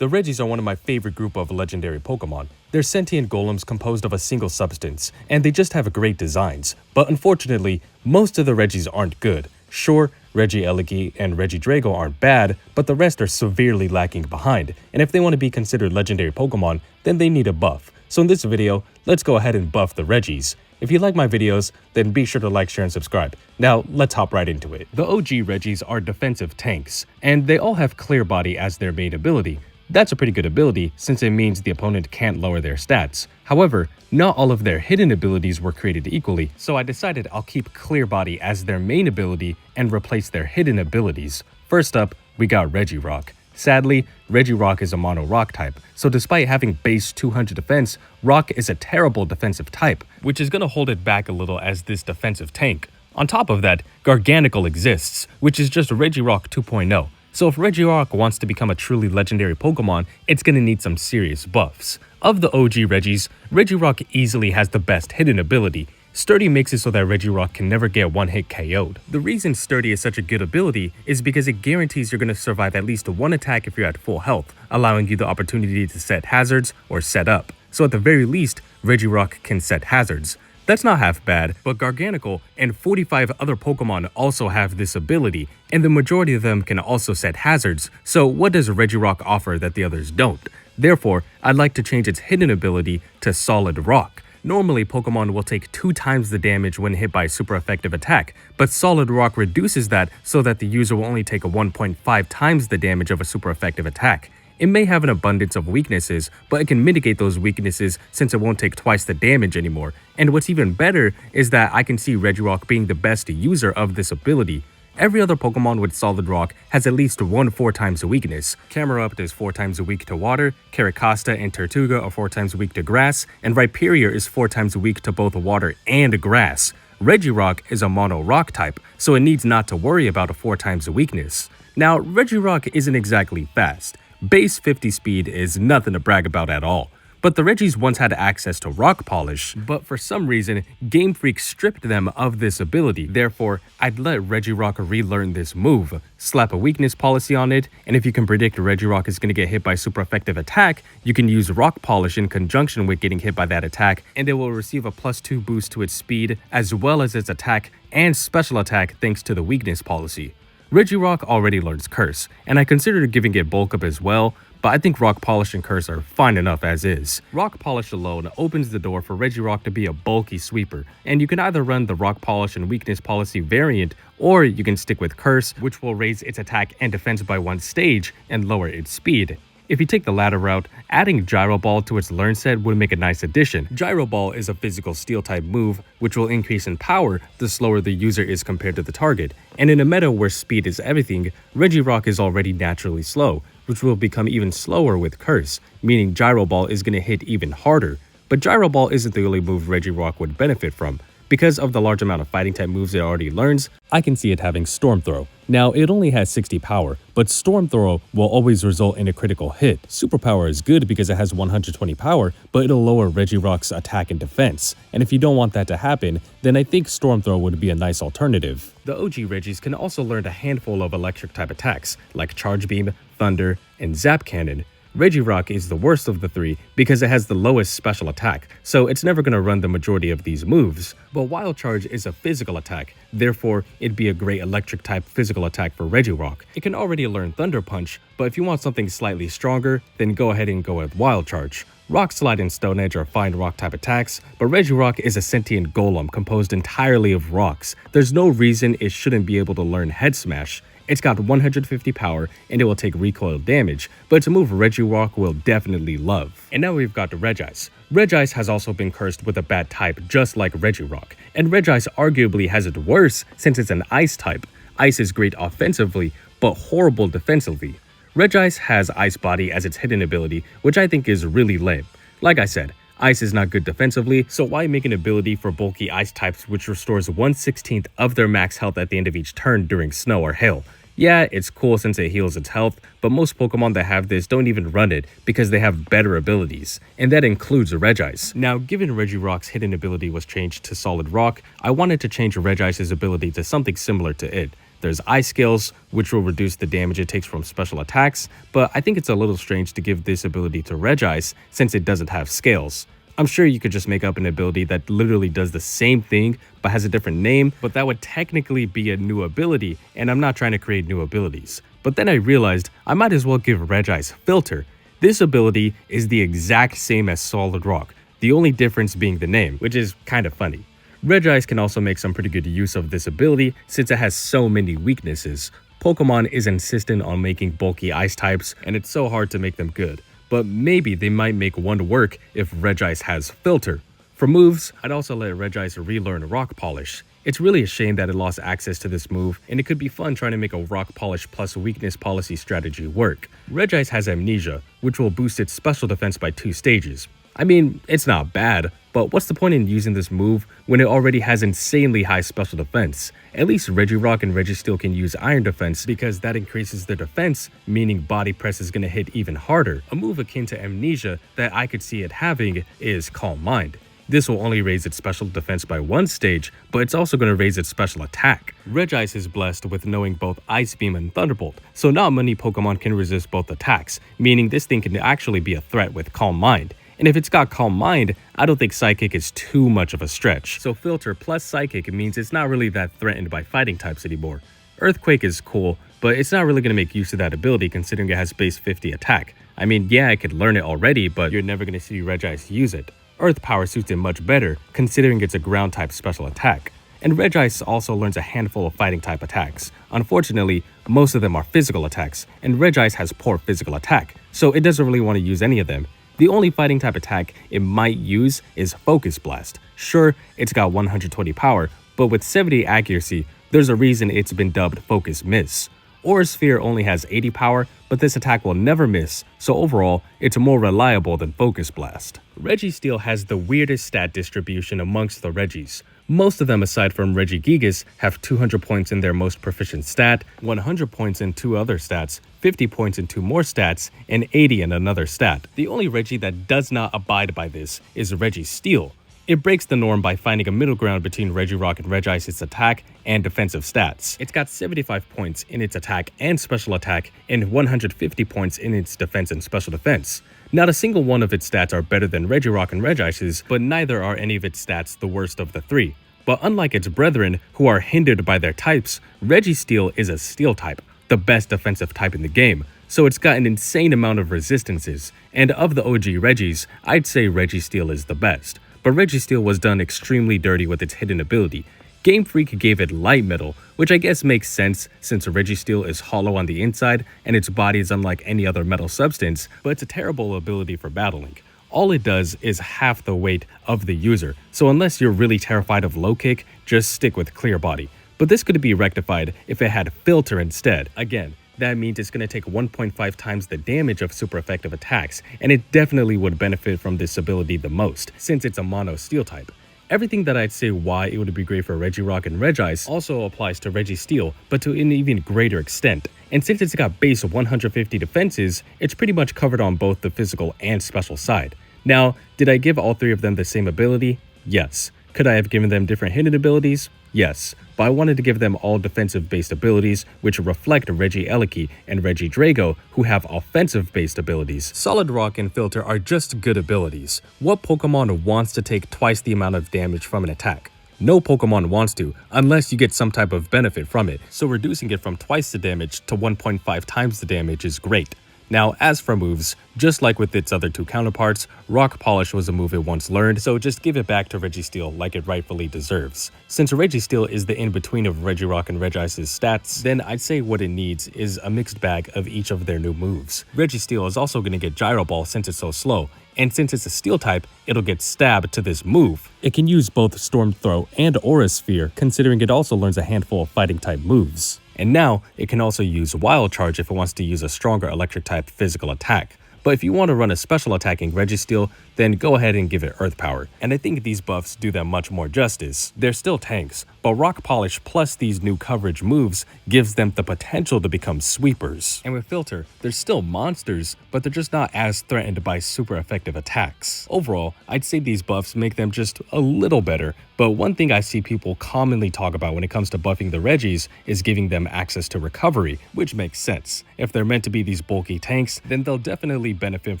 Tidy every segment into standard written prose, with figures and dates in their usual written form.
The Regis are one of my favorite group of legendary Pokemon. They're sentient golems composed of a single substance, and they just have great designs. But unfortunately, most of the Regis aren't good. Sure, Regieleki and Regidrago aren't bad, but the rest are severely lacking behind, and if they want to be considered legendary Pokemon, then they need a buff. So in this video, let's go ahead and buff the Regis. If you like my videos, then be sure to like, share, and subscribe. Now, let's hop right into it. The OG Regis are defensive tanks, and they all have Clear Body as their main ability. That's a pretty good ability since it means the opponent can't lower their stats. However, not all of their hidden abilities were created equally, so I decided I'll keep Clear Body as their main ability and replace their hidden abilities. First up, we got Regirock. Sadly, Regirock is a mono rock type, so despite having base 200 defense, Rock is a terrible defensive type, which is going to hold it back a little as this defensive tank. On top of that, Garganacl exists, which is just Regirock 2.0. So if Regirock wants to become a truly legendary Pokemon, it's gonna need some serious buffs. Of the OG Regis, Regirock easily has the best hidden ability. Sturdy makes it so that Regirock can never get one-hit KO'd. The reason Sturdy is such a good ability is because it guarantees you're gonna survive at least one attack if you're at full health, allowing you the opportunity to set hazards or set up. So at the very least, Regirock can set hazards. That's not half bad, but Garganacl and 45 other Pokemon also have this ability, and the majority of them can also set hazards, so what does Regirock offer that the others don't? Therefore, I'd like to change its hidden ability to Solid Rock. Normally, Pokemon will take 2 times the damage when hit by a super effective attack, but Solid Rock reduces that so that the user will only take 1.5 times the damage of a super effective attack. It may have an abundance of weaknesses, but it can mitigate those weaknesses since it won't take twice the damage anymore. And what's even better is that I can see Regirock being the best user of this ability. Every other Pokemon with Solid Rock has at least one 4 times weakness. Camerupt is 4 times weak to water, Carracosta and Tortuga are 4 times weak to grass, and Rhyperior is 4 times weak to both water and grass. Regirock is a mono rock type, so it needs not to worry about a 4 times weakness. Now, Regirock isn't exactly fast. Base 50 speed is nothing to brag about at all. But the Regis once had access to Rock Polish, but for some reason, Gamefreak stripped them of this ability. Therefore, I'd let Regirock relearn this move, slap a weakness policy on it, and if you can predict Regirock is going to get hit by super effective attack, you can use Rock Polish in conjunction with getting hit by that attack, and it will receive a +2 boost to its speed, as well as its attack and special attack thanks to the weakness policy. Regirock already learns Curse, and I considered giving it Bulk Up as well, but I think Rock Polish and Curse are fine enough as is. Rock Polish alone opens the door for Regirock to be a bulky sweeper, and you can either run the Rock Polish and Weakness Policy variant, or you can stick with Curse, which will raise its attack and defense by 1 stage and lower its speed. If you take the latter route, adding Gyro Ball to its learn set would make a nice addition. Gyro Ball is a physical steel type move, which will increase in power the slower the user is compared to the target. And in a meta where speed is everything, Regirock is already naturally slow, which will become even slower with Curse, meaning Gyro Ball is going to hit even harder. But Gyro Ball isn't the only move Regirock would benefit from. Because of the large amount of fighting type moves it already learns, I can see it having Storm Throw. Now, it only has 60 power, but Storm Throw will always result in a critical hit. Superpower is good because it has 120 power, but it'll lower Regirock's attack and defense. And if you don't want that to happen, then I think Storm Throw would be a nice alternative. The OG Regis can also learn a handful of electric type attacks, like Charge Beam, Thunder, and Zap Cannon. Regirock is the worst of the 3 because it has the lowest special attack, so it's never going to run the majority of these moves. But Wild Charge is a physical attack, therefore it'd be a great electric type physical attack for Regirock. It can already learn Thunder Punch, but if you want something slightly stronger, then go ahead and go with Wild Charge. Rock Slide and Stone Edge are fine rock type attacks, but Regirock is a sentient golem composed entirely of rocks. There's no reason it shouldn't be able to learn Head Smash. It's got 150 power and it will take recoil damage, but it's a move Regirock will definitely love. And now we've got Regis. Regis has also been cursed with a bad type just like Regirock, and Regis arguably has it worse since it's an ice type. Ice is great offensively, but horrible defensively. Regis has Ice Body as its hidden ability, which I think is really lame. Like I said, Ice is not good defensively, so why make an ability for bulky ice types which restores 1/16 of their max health at the end of each turn during snow or hail? Yeah, it's cool since it heals its health, but most Pokemon that have this don't even run it because they have better abilities, and that includes Regis. Now, given Regirock's hidden ability was changed to Solid Rock, I wanted to change Regis's ability to something similar to it. There's Ice Scales, which will reduce the damage it takes from special attacks, but I think it's a little strange to give this ability to Regis since it doesn't have scales. I'm sure you could just make up an ability that literally does the same thing but has a different name, but that would technically be a new ability, and I'm not trying to create new abilities. But then I realized I might as well give Regis Filter. This ability is the exact same as Solid Rock, the only difference being the name, which is kind of funny. Regis can also make some pretty good use of this ability since it has so many weaknesses. Pokemon is insistent on making bulky ice types, and it's so hard to make them good. But maybe they might make one work if Regis has Filter. For moves, I'd also let Regis relearn Rock Polish. It's really a shame that it lost access to this move, and it could be fun trying to make a Rock Polish plus weakness policy strategy work. Regis has Amnesia, which will boost its special defense by 2 stages. I mean, it's not bad, but what's the point in using this move when it already has insanely high special defense? At least Regirock and Registeel can use Iron Defense because that increases their defense, meaning Body Press is going to hit even harder. A move akin to Amnesia that I could see it having is Calm Mind. This will only raise its special defense by 1 stage, but it's also going to raise its special attack. Regis is blessed with knowing both Ice Beam and Thunderbolt, so not many Pokemon can resist both attacks, meaning this thing can actually be a threat with Calm Mind. And if it's got Calm Mind, I don't think Psychic is too much of a stretch. So Filter plus Psychic means it's not really that threatened by fighting types anymore. Earthquake is cool, but it's not really going to make use of that ability considering it has base 50 attack. I mean, yeah, I could learn it already, but you're never going to see Regis use it. Earth Power suits it much better considering it's a ground type special attack. And Regis also learns a handful of fighting type attacks. Unfortunately, most of them are physical attacks, and Regis has poor physical attack, so it doesn't really want to use any of them. The only fighting type attack it might use is Focus Blast. Sure, it's got 120 power, but with 70 accuracy, there's a reason it's been dubbed Focus Miss. Aura Sphere only has 80 power, but this attack will never miss, so overall, it's more reliable than Focus Blast. Registeel has the weirdest stat distribution amongst the Regis. Most of them aside from Regigigas have 200 points in their most proficient stat, 100 points in 2 other stats, 50 points in 2 more stats, and 80 in another stat. The only Regi that does not abide by this is Registeel. It breaks the norm by finding a middle ground between Regirock and Regis' attack and defensive stats. It's got 75 points in its attack and special attack and 150 points in its defense and special defense. Not a single one of its stats are better than Regirock and Regis', but neither are any of its stats the worst of the 3. But unlike its brethren, who are hindered by their types, Registeel is a Steel type, the best defensive type in the game, so it's got an insane amount of resistances, and of the OG Regis, I'd say Registeel is the best. But Registeel was done extremely dirty with its hidden ability. Gamefreak gave it Light Metal, which I guess makes sense since Registeel is hollow on the inside and its body is unlike any other metal substance, but it's a terrible ability for battling. All it does is half the weight of the user, so unless you're really terrified of low kick, just stick with Clear Body. But this could be rectified if it had Filter instead. Again, that means it's going to take 1.5 times the damage of super effective attacks, and it definitely would benefit from this ability the most, since it's a mono Steel type. Everything that I'd say why it would be great for Regirock and Regis also applies to Registeel, but to an even greater extent. And since it's got base 150 defenses, it's pretty much covered on both the physical and special side. Now, did I give all 3 of them the same ability? Yes. Could I have given them different hidden abilities? Yes, but I wanted to give them all defensive-based abilities, which reflect Regieleki and Regidrago, who have offensive-based abilities. Solid Rock and Filter are just good abilities. What Pokemon wants to take twice the amount of damage from an attack? No Pokemon wants to, unless you get some type of benefit from it, so reducing it from twice the damage to 1.5 times the damage is great. Now, as for moves, just like with its other 2 counterparts, Rock Polish was a move it once learned, so just give it back to Registeel like it rightfully deserves. Since Registeel is the in-between of Regirock and Regis' stats, then I'd say what it needs is a mixed bag of each of their new moves. Registeel is also going to get Gyro Ball since it's so slow, and since it's a Steel type, it'll get Stab to this move. It can use both Storm Throw and Aura Sphere, considering it also learns a handful of fighting type moves. And now, it can also use Wild Charge if it wants to use a stronger electric type physical attack. But if you want to run a special attacking Registeel, then go ahead and give it Earth Power. And I think these buffs do them much more justice. They're still tanks, but Rock Polish plus these new coverage moves gives them the potential to become sweepers. And with Filter, they're still monsters, but they're just not as threatened by super effective attacks. Overall, I'd say these buffs make them just a little better, but one thing I see people commonly talk about when it comes to buffing the Regis is giving them access to recovery, which makes sense. If they're meant to be these bulky tanks, then they'll definitely benefit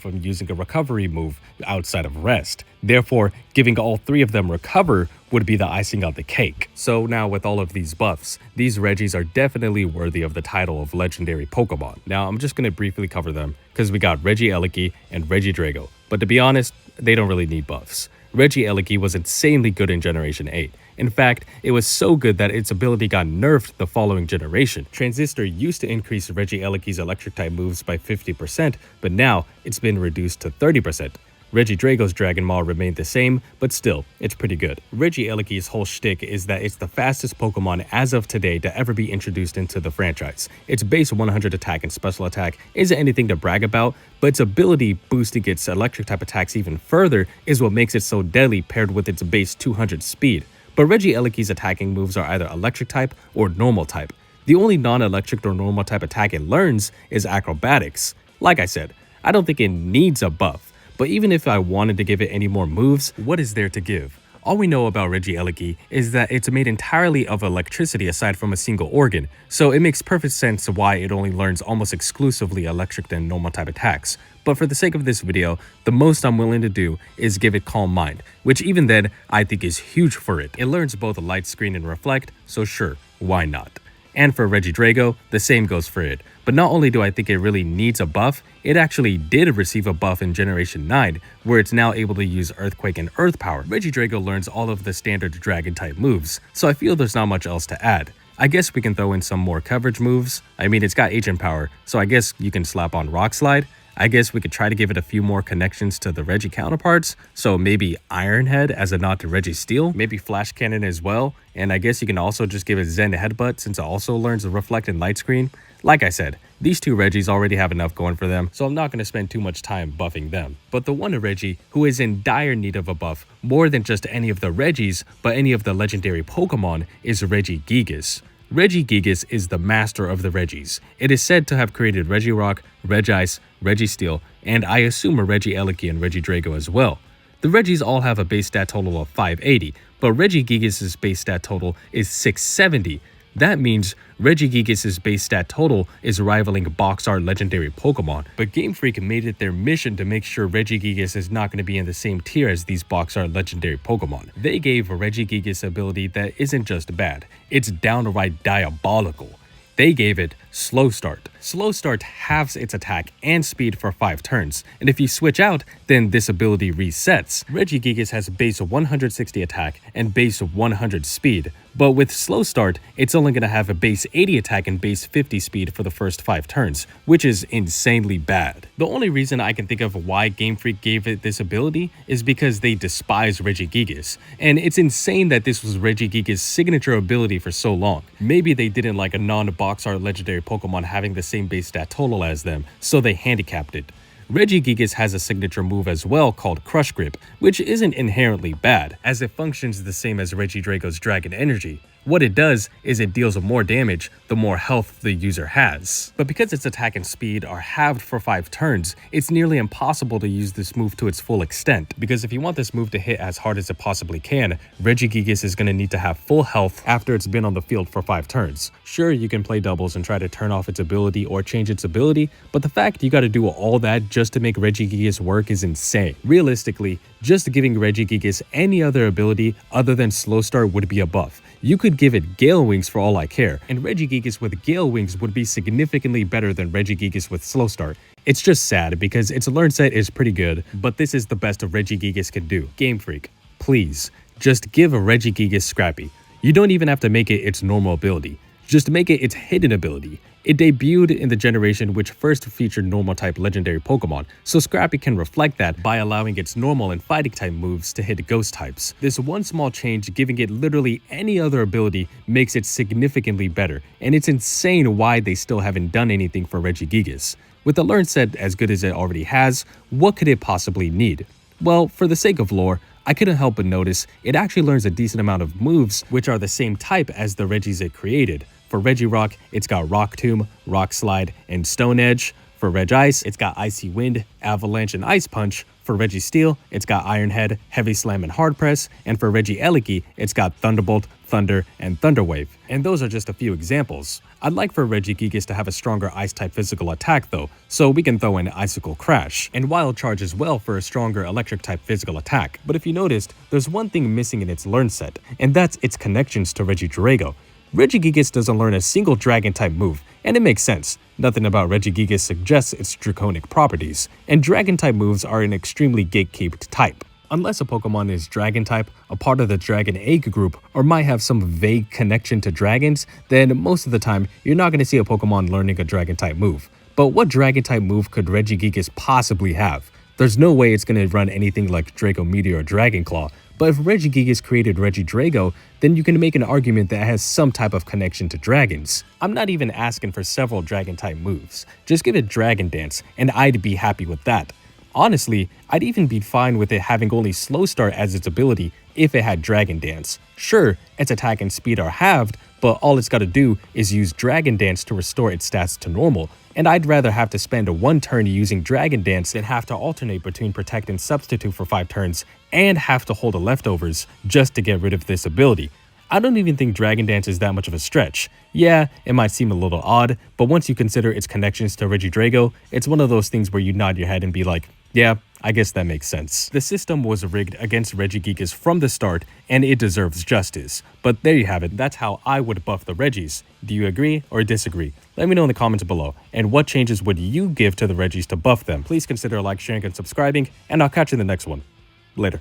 from using a recovery move outside of rest. Therefore, giving all three of them recover would be the icing on the cake. So now with all of these buffs, these Regis are definitely worthy of the title of legendary Pokemon. Now I'm just going to briefly cover them because we got Regieleki and Regidrago, but to be honest, they don't really need buffs. Regieleki was insanely good in Generation 8. In fact, it was so good that its ability got nerfed the following generation. Transistor used to increase Regieleki's electric type moves by 50%, but now it's been reduced to 30%. Regidrago's Dragon Maw remained the same, but still, it's pretty good. Regieleki's whole shtick is that it's the fastest Pokemon as of today to ever be introduced into the franchise. Its base 100 attack and special attack isn't anything to brag about, but its ability boosting its electric type attacks even further is what makes it so deadly paired with its base 200 speed. But Regieleki's attacking moves are either electric type or normal type. The only non-electric or normal type attack it learns is acrobatics. Like I said, I don't think it needs a buff. But even if I wanted to give it any more moves, what is there to give? All we know about Regieleki is that it's made entirely of electricity aside from a single organ, so it makes perfect sense why it only learns almost exclusively electric and normal type attacks. But for the sake of this video, the most I'm willing to do is give it Calm Mind, which even then I think is huge for it. It learns both Light Screen and Reflect, so sure, why not? And for Regidrago, the same goes for it. But not only do I think it really needs a buff, it actually did receive a buff in Generation 9, where it's now able to use Earthquake and Earth Power. Regidrago learns all of the standard Dragon-type moves, so I feel there's not much else to add. I guess we can throw in some more coverage moves. I mean, it's got Agent Power, so I guess you can slap on Rock Slide. I guess we could try to give it a few more connections to the Regi counterparts, so maybe Iron Head as a nod to Registeel, maybe Flash Cannon as well, and I guess you can also just give it Zen Headbutt since it also learns the Reflect and Light Screen. Like I said, these two Regis already have enough going for them, so I'm not going to spend too much time buffing them. But the one Regi who is in dire need of a buff, more than just any of the Regis, but any of the legendary Pokemon, is Regigigas. Regigigas is the master of the Regis. It is said to have created Regirock, Regice, Registeel, and I assume a Regieleki and Regidrago as well. The Regis all have a base stat total of 580, but Regigigas' base stat total is 670. That means Regigigas' base stat total is rivaling box art legendary Pokemon, but Gamefreak made it their mission to make sure Regigigas is not going to be in the same tier as these box art legendary Pokemon. They gave Regigigas ability that isn't just bad, it's downright diabolical. They gave it Slow Start. Slow Start halves its attack and speed for 5 turns, and if you switch out, then this ability resets. Regigigas has base 160 attack and base 100 speed, but with Slow Start, it's only going to have a base 80 attack and base 50 speed for the first 5 turns, which is insanely bad. The only reason I can think of why Game Freak gave it this ability is because they despise Regigigas, and it's insane that this was Regigigas' signature ability for so long. Maybe they didn't like a non-box art legendary Pokemon having the same base stat total as them, so they handicapped it. Regigigas has a signature move as well called Crush Grip, which isn't inherently bad, as it functions the same as Regidrago's Dragon Energy. What it does is it deals more damage the more health the user has. But because its attack and speed are halved for 5 turns, it's nearly impossible to use this move to its full extent, because if you want this move to hit as hard as it possibly can, Regigigas is going to need to have full health after it's been on the field for 5 turns. Sure, you can play doubles and try to turn off its ability or change its ability, but the fact you gotta do all that just to make Regigigas work is insane. Realistically, just giving Regigigas any other ability other than Slow Start would be a buff. You could give it Gale Wings for all I care, and Regigigas with Gale Wings would be significantly better than Regigigas with Slow Start. It's just sad because its learn set is pretty good, but this is the best Regigigas can do. Game Freak, please, just give a Regigigas Scrappy. You don't even have to make it its normal ability. Just make it its hidden ability. It debuted in the generation which first featured normal type legendary Pokemon, so Scrappy can reflect that by allowing its normal and fighting type moves to hit ghost types. This one small change, giving it literally any other ability, makes it significantly better, and it's insane why they still haven't done anything for Regigigas. With the learn set as good as it already has, what could it possibly need? Well, for the sake of lore, I couldn't help but notice it actually learns a decent amount of moves which are the same type as the Regis it created. For Regirock, it's got Rock Tomb, Rock Slide, and Stone Edge. For Regice, it's got Icy Wind, Avalanche, and Ice Punch. For Registeel, it's got Iron Head, Heavy Slam, and Hard Press. And for Regieleki, it's got Thunderbolt, Thunder, and Thunder Wave. And those are just a few examples. I'd like for Regigigas to have a stronger Ice-type physical attack though, so we can throw in Icicle Crash, and Wild Charge as well for a stronger Electric-type physical attack. But if you noticed, there's one thing missing in its learn set, and that's its connections to Regidrago. Regigigas doesn't learn a single Dragon-type move, and it makes sense. Nothing about Regigigas suggests its draconic properties, and Dragon-type moves are an extremely gatekept type. Unless a Pokemon is Dragon-type, a part of the Dragon Egg group, or might have some vague connection to dragons, then most of the time, you're not going to see a Pokemon learning a Dragon-type move. But what Dragon-type move could Regigigas possibly have? There's no way it's going to run anything like Draco Meteor or Dragon Claw, but if Regigigas created Regidrago, then you can make an argument that it has some type of connection to dragons. I'm not even asking for several Dragon-type moves, just give it Dragon Dance, and I'd be happy with that. Honestly, I'd even be fine with it having only Slow Start as its ability if it had Dragon Dance. Sure, its attack and speed are halved, but all it's gotta do is use Dragon Dance to restore its stats to normal, and I'd rather have to spend one turn using Dragon Dance than have to alternate between Protect and Substitute for 5 turns and have to hold the leftovers just to get rid of this ability. I don't even think Dragon Dance is that much of a stretch. Yeah, it might seem a little odd, but once you consider its connections to Regidrago, it's one of those things where you nod your head and be like, yeah, I guess that makes sense. The system was rigged against Regigigas from the start, and it deserves justice. But there you have it, that's how I would buff the Regis. Do you agree or disagree? Let me know in the comments below. And what changes would you give to the Regis to buff them? Please consider like, sharing, and subscribing, and I'll catch you in the next one. Later.